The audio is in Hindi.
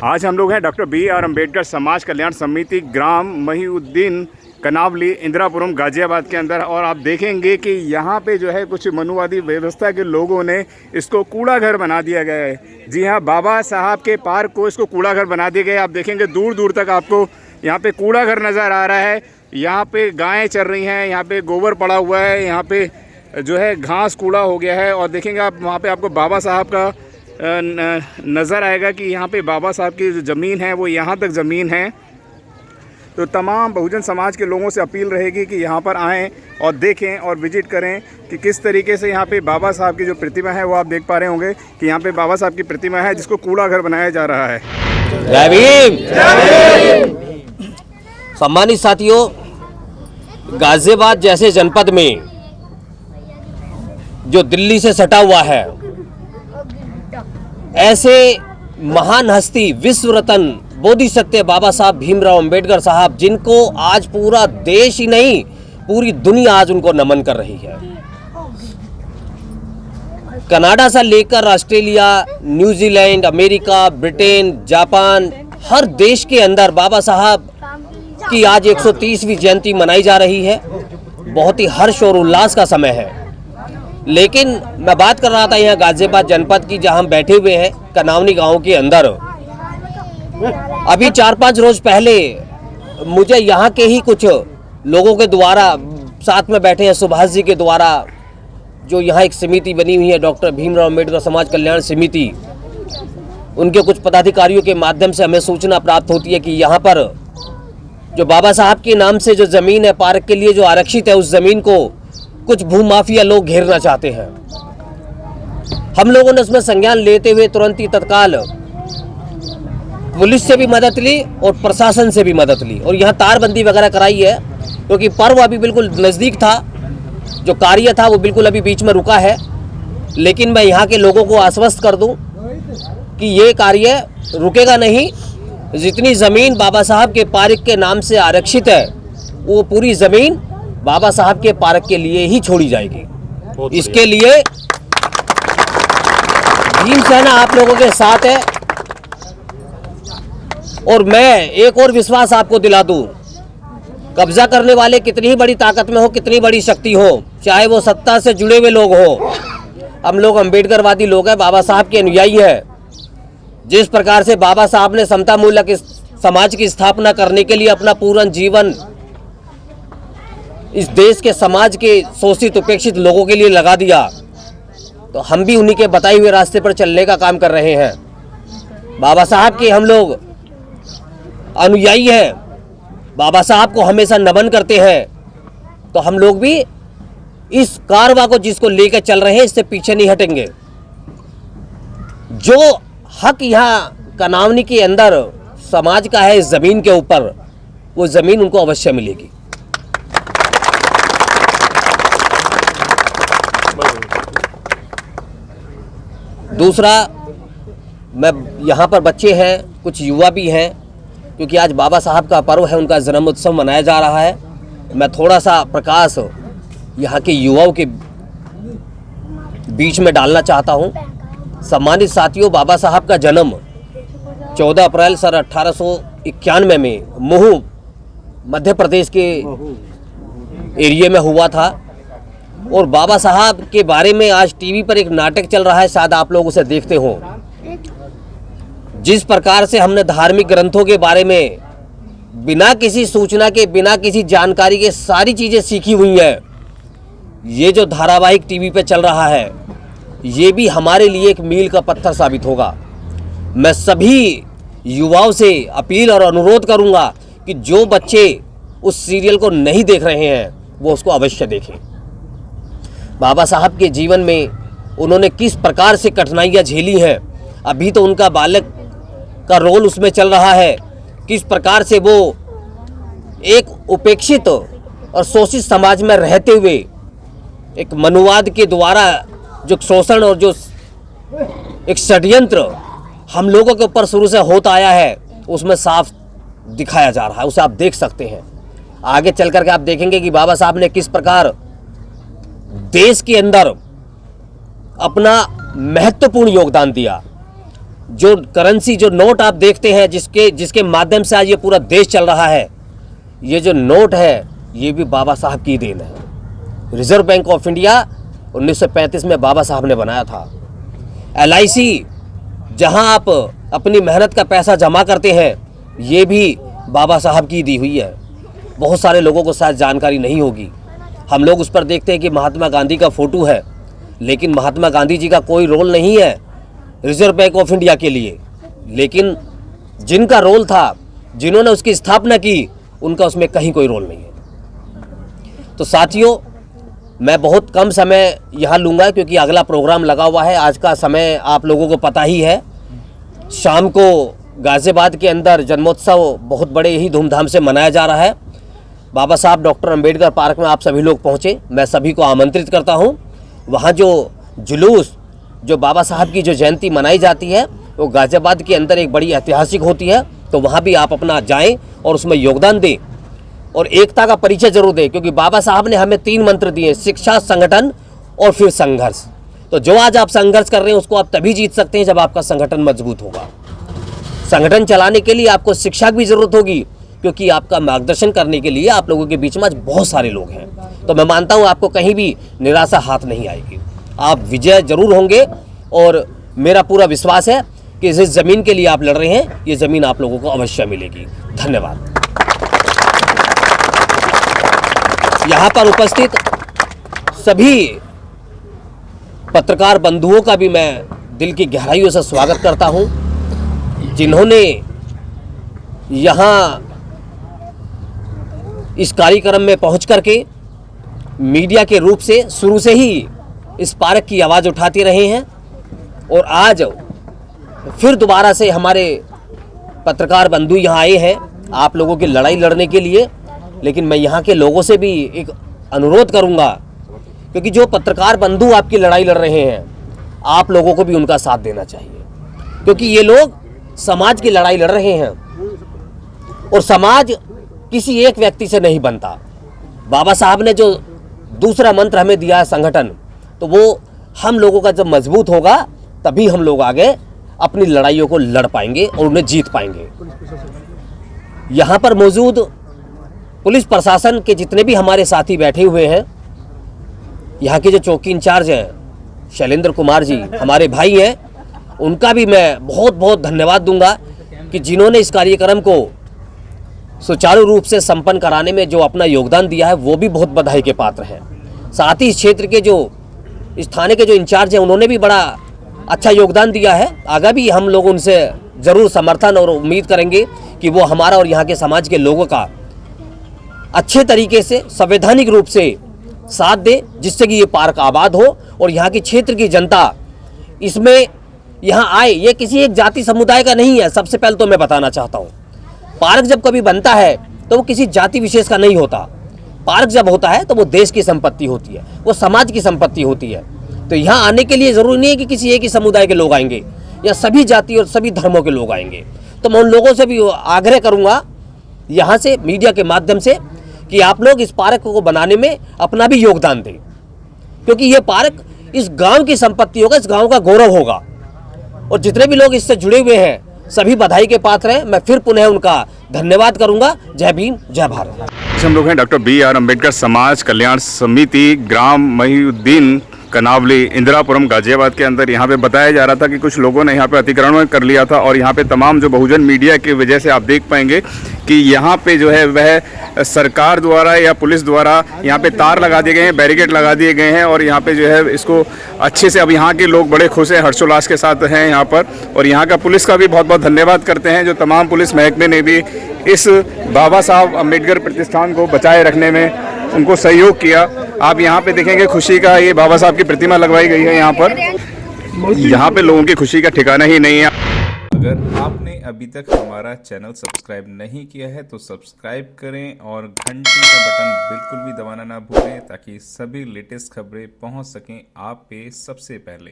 आज हम लोग हैं डॉक्टर B.R. अम्बेडकर समाज कल्याण समिति ग्राम महिउद्दीन कनावली इंदिरापुरम गाजियाबाद के अंदर। और आप देखेंगे कि यहाँ पे जो है कुछ मनुवादी व्यवस्था के लोगों ने इसको कूड़ा घर बना दिया गया है। जी हाँ, बाबा साहब के पार्क को इसको कूड़ा घर बना दिया गया है। आप देखेंगे दूर दूर तक आपको यहाँ पे कूड़ा घर नज़र आ रहा है। यहाँ पे गायें चल रही हैं, यहाँ पे गोबर पड़ा हुआ है, यहाँ पे जो है घास कूड़ा हो गया है। और देखेंगे आप वहाँ पे आपको बाबा साहब का नज़र आएगा कि यहाँ पे बाबा साहब की जो ज़मीन है वो यहाँ तक ज़मीन है। तो तमाम बहुजन समाज के लोगों से अपील रहेगी कि यहाँ पर आएँ और देखें और विजिट करें कि किस तरीके से यहाँ पे बाबा साहब की जो प्रतिमा है वो आप देख पा रहे होंगे कि यहाँ पे बाबा साहब की प्रतिमा है जिसको कूड़ा घर बनाया जा रहा है। जय भीम। सम्मानित साथियों, गाजियाबाद जैसे जनपद में जो दिल्ली से सटा हुआ है, ऐसे महान हस्ती विश्व रत्न बोधिसत्व बाबा साहब भीमराव अंबेडकर साहब, जिनको आज पूरा देश ही नहीं पूरी दुनिया आज उनको नमन कर रही है। कनाडा से लेकर Australia, New Zealand, America, Britain, Japan, हर देश के अंदर बाबा साहब की आज 130वीं जयंती मनाई जा रही है। बहुत ही हर्ष और उल्लास का समय है। लेकिन मैं बात कर रहा था यहाँ गाजियाबाद जनपद की, जहाँ हम बैठे हुए हैं कनावनी गांव के अंदर। अभी 4-5 रोज पहले मुझे यहाँ के ही कुछ लोगों के द्वारा, साथ में बैठे हैं सुभाष जी के द्वारा, जो यहाँ एक समिति बनी हुई है डॉक्टर भीमराव अम्बेडकर समाज कल्याण समिति, उनके कुछ पदाधिकारियों के माध्यम से हमें सूचना प्राप्त होती है कि यहाँ पर जो बाबा साहब के नाम से जो ज़मीन है पार्क के लिए जो आरक्षित है, उस ज़मीन को कुछ भूमाफिया लोग घेरना चाहते हैं। हम लोगों ने उसमें संज्ञान लेते हुए तुरंत ही तत्काल पुलिस से भी मदद ली और प्रशासन से भी मदद ली और यहाँ तारबंदी वगैरह कराई है, क्योंकि पर्व अभी बिल्कुल नज़दीक था। जो कार्य था वो बिल्कुल अभी बीच में रुका है। लेकिन मैं यहाँ के लोगों को आश्वस्त कर दूं कि ये कार्य रुकेगा नहीं। जितनी ज़मीन बाबा साहब के पार्क के नाम से आरक्षित है, वो पूरी ज़मीन बाबा साहब के पार्क के लिए ही छोड़ी जाएगी। इसके लिए भीम सेना आप लोगों के साथ है। और मैं एक और विश्वास आपको दिला दूं, कब्जा करने वाले कितनी ही बड़ी ताकत में हो, कितनी बड़ी शक्ति हो, चाहे वो सत्ता से जुड़े हुए लोग हो, हम लोग अम्बेडकरवादी लोग हैं, बाबा साहब के अनुयायी हैं। जिस प्रकार से बाबा साहब ने समता मूलक समाज की स्थापना करने के लिए अपना पूर्ण जीवन इस देश के समाज के शोषित उपेक्षित लोगों के लिए लगा दिया, तो हम भी उन्हीं के बताए हुए रास्ते पर चलने का काम कर रहे हैं। बाबा साहब के हम लोग अनुयायी हैं, बाबा साहब को हमेशा नमन करते हैं। तो हम लोग भी इस कारवां को जिसको लेकर चल रहे हैं, इससे पीछे नहीं हटेंगे। जो हक यहाँ कनावनी के अंदर समाज का है इस ज़मीन के ऊपर, वो ज़मीन उनको अवश्य मिलेगी। दूसरा, मैं यहाँ पर बच्चे हैं, कुछ युवा भी हैं, क्योंकि आज बाबा साहब का पर्व है, उनका जन्म उत्सव मनाया जा रहा है। मैं थोड़ा सा प्रकाश यहाँ के युवाओं के बीच में डालना चाहता हूँ। सम्मानित साथियों, बाबा साहब का जन्म 14 अप्रैल सन 1891 में महू मध्य प्रदेश के एरिया में हुआ था। और बाबा साहब के बारे में आज टीवी पर एक नाटक चल रहा है, शायद आप लोग उसे देखते हो। जिस प्रकार से हमने धार्मिक ग्रंथों के बारे में बिना किसी सूचना के, बिना किसी जानकारी के सारी चीज़ें सीखी हुई हैं, ये जो धारावाहिक टीवी पे चल रहा है, ये भी हमारे लिए एक मील का पत्थर साबित होगा। मैं सभी युवाओं से अपील और अनुरोध करूंगा कि जो बच्चे उस सीरियल को नहीं देख रहे हैं वो उसको अवश्य देखें। बाबा साहब के जीवन में उन्होंने किस प्रकार से कठिनाइयाँ झेली हैं, अभी तो उनका बालक का रोल उसमें चल रहा है, किस प्रकार से वो एक उपेक्षित और शोषित समाज में रहते हुए एक मनुवाद के द्वारा जो शोषण और जो एक षड्यंत्र हम लोगों के ऊपर शुरू से होता आया है, उसमें साफ दिखाया जा रहा है। उसे आप देख सकते हैं। आगे चल करके आप देखेंगे कि बाबा साहब ने किस प्रकार देश के अंदर अपना महत्वपूर्ण योगदान दिया। जो करेंसी, जो नोट आप देखते हैं, जिसके माध्यम से आज ये पूरा देश चल रहा है, ये जो नोट है ये भी बाबा साहब की देन है। रिजर्व बैंक ऑफ इंडिया 1935 में बाबा साहब ने बनाया था। LIC जहां आप अपनी मेहनत का पैसा जमा करते हैं, ये भी बाबा साहब की दी हुई है। बहुत सारे लोगों को शायद जानकारी नहीं होगी। हम लोग उस पर देखते हैं कि महात्मा गांधी का फ़ोटो है, लेकिन महात्मा गांधी जी का कोई रोल नहीं है रिजर्व बैंक ऑफ इंडिया के लिए। लेकिन जिनका रोल था, जिन्होंने उसकी स्थापना की, उनका उसमें कहीं कोई रोल नहीं है। तो साथियों, मैं बहुत कम समय यहाँ लूँगा क्योंकि अगला प्रोग्राम लगा हुआ है। आज का समय आप लोगों को पता ही है। शाम को गाज़ियाबाद के अंदर जन्मोत्सव बहुत बड़े ही धूमधाम से मनाया जा रहा है। बाबा साहब डॉक्टर अंबेडकर पार्क में आप सभी लोग पहुँचे, मैं सभी को आमंत्रित करता हूँ। वहाँ जो जुलूस, जो बाबा साहब की जो जयंती मनाई जाती है, वो गाज़ियाबाद के अंदर एक बड़ी ऐतिहासिक होती है। तो वहाँ भी आप अपना जाएं और उसमें योगदान दें और एकता का परिचय जरूर दें, क्योंकि बाबा साहब ने हमें 3 मंत्र दिए, शिक्षा, संगठन और फिर संघर्ष। तो जो आज आप संघर्ष कर रहे हैं उसको आप तभी जीत सकते हैं जब आपका संगठन मजबूत होगा। संगठन चलाने के लिए आपको शिक्षा की भी जरूरत होगी, क्योंकि आपका मार्गदर्शन करने के लिए आप लोगों के बीच में आज बहुत सारे लोग हैं। तो मैं मानता हूँ आपको कहीं भी निराशा हाथ नहीं आएगी, आप विजय जरूर होंगे। और मेरा पूरा विश्वास है कि जिस ज़मीन के लिए आप लड़ रहे हैं, ये ज़मीन आप लोगों को अवश्य मिलेगी। धन्यवाद। यहाँ पर उपस्थित सभी पत्रकार बंधुओं का भी मैं दिल की गहराइयों से स्वागत करता हूँ, जिन्होंने यहाँ इस कार्यक्रम में पहुँच करके मीडिया के रूप से शुरू से ही इस पार्क की आवाज़ उठाते रहे हैं। और आज फिर दोबारा से हमारे पत्रकार बंधु यहाँ आए हैं आप लोगों की लड़ाई लड़ने के लिए। लेकिन मैं यहाँ के लोगों से भी एक अनुरोध करूँगा, क्योंकि जो पत्रकार बंधु आपकी लड़ाई लड़ रहे हैं, आप लोगों को भी उनका साथ देना चाहिए, क्योंकि ये लोग समाज की लड़ाई लड़ रहे हैं और समाज किसी एक व्यक्ति से नहीं बनता। बाबा साहब ने जो दूसरा मंत्र हमें दिया है संगठन, तो वो हम लोगों का जब मजबूत होगा तभी हम लोग आगे अपनी लड़ाइयों को लड़ पाएंगे और उन्हें जीत पाएंगे। यहाँ पर मौजूद पुलिस प्रशासन के जितने भी हमारे साथी बैठे हुए हैं, यहाँ के जो चौकी इंचार्ज हैं शैलेंद्र कुमार जी, हमारे भाई हैं, उनका भी मैं बहुत बहुत धन्यवाद दूंगा कि जिन्होंने इस कार्यक्रम को सुचारू रूप से संपन्न कराने में जो अपना योगदान दिया है, वो भी बहुत बधाई के पात्र हैं। साथ ही इस क्षेत्र के जो इस थाने के जो इंचार्ज हैं, उन्होंने भी बड़ा अच्छा योगदान दिया है। आगे भी हम लोग उनसे ज़रूर समर्थन और उम्मीद करेंगे कि वो हमारा और यहाँ के समाज के लोगों का अच्छे तरीके से संवैधानिक रूप से साथ दे, जिससे कि ये पार्क आबाद हो और यहाँ की क्षेत्र की जनता इसमें यहाँ आए। ये किसी एक जाति समुदाय का नहीं है। सबसे पहले तो मैं बताना चाहता हूँ, पार्क जब कभी बनता है तो वो किसी जाति विशेष का नहीं होता। पार्क जब होता है तो वो देश की संपत्ति होती है, वो समाज की संपत्ति होती है। तो यहाँ आने के लिए ज़रूरी नहीं है कि किसी एक ही समुदाय के लोग आएंगे या सभी जाति और सभी धर्मों के लोग आएंगे। तो मैं उन लोगों से भी आग्रह करूँगा यहाँ से मीडिया के माध्यम से कि आप लोग इस पार्क को बनाने में अपना भी योगदान दें, क्योंकि ये पार्क इस गांव की संपत्ति होगा, इस गांव का गौरव होगा। और जितने भी लोग इससे जुड़े हुए हैं सभी बधाई के पात्र हैं। मैं फिर पुनः उनका धन्यवाद करूंगा। जय भीम, जय भारत। हम लोग हैं डॉक्टर BR अम्बेडकर समाज कल्याण समिति ग्राम महिउद्दीन कनावली इंदिरापुरम गाजियाबाद के अंदर। यहाँ पे बताया जा रहा था कि कुछ लोगों ने यहाँ पे अतिक्रमण कर लिया था और यहाँ पे तमाम जो बहुजन मीडिया की वजह से आप देख पाएंगे कि यहाँ पे जो है वह सरकार द्वारा या पुलिस द्वारा यहाँ पे तार लगा दिए गए हैं, बैरिकेड लगा दिए गए हैं और यहाँ पे जो है इसको अच्छे से अब यहाँ के लोग बड़े खुश हैं, हर्षोल्लास के साथ हैं यहाँ पर। और यहाँ का पुलिस का भी बहुत बहुत धन्यवाद करते हैं, जो तमाम पुलिस महकमे ने भी इस बाबा साहब अम्बेडकर प्रतिष्ठान को बचाए रखने में उनको सहयोग किया। आप यहाँ पे देखेंगे खुशी का ये बाबा साहब की प्रतिमा लगवाई गई है यहाँ पर। यहाँ पे लोगों की खुशी का ठिकाना ही नहीं है। अगर आपने अभी तक हमारा चैनल सब्सक्राइब नहीं किया है तो सब्सक्राइब करें और घंटी का बटन बिल्कुल भी दबाना ना भूलें, ताकि सभी लेटेस्ट खबरें पहुंच सकें आप पे सबसे पहले।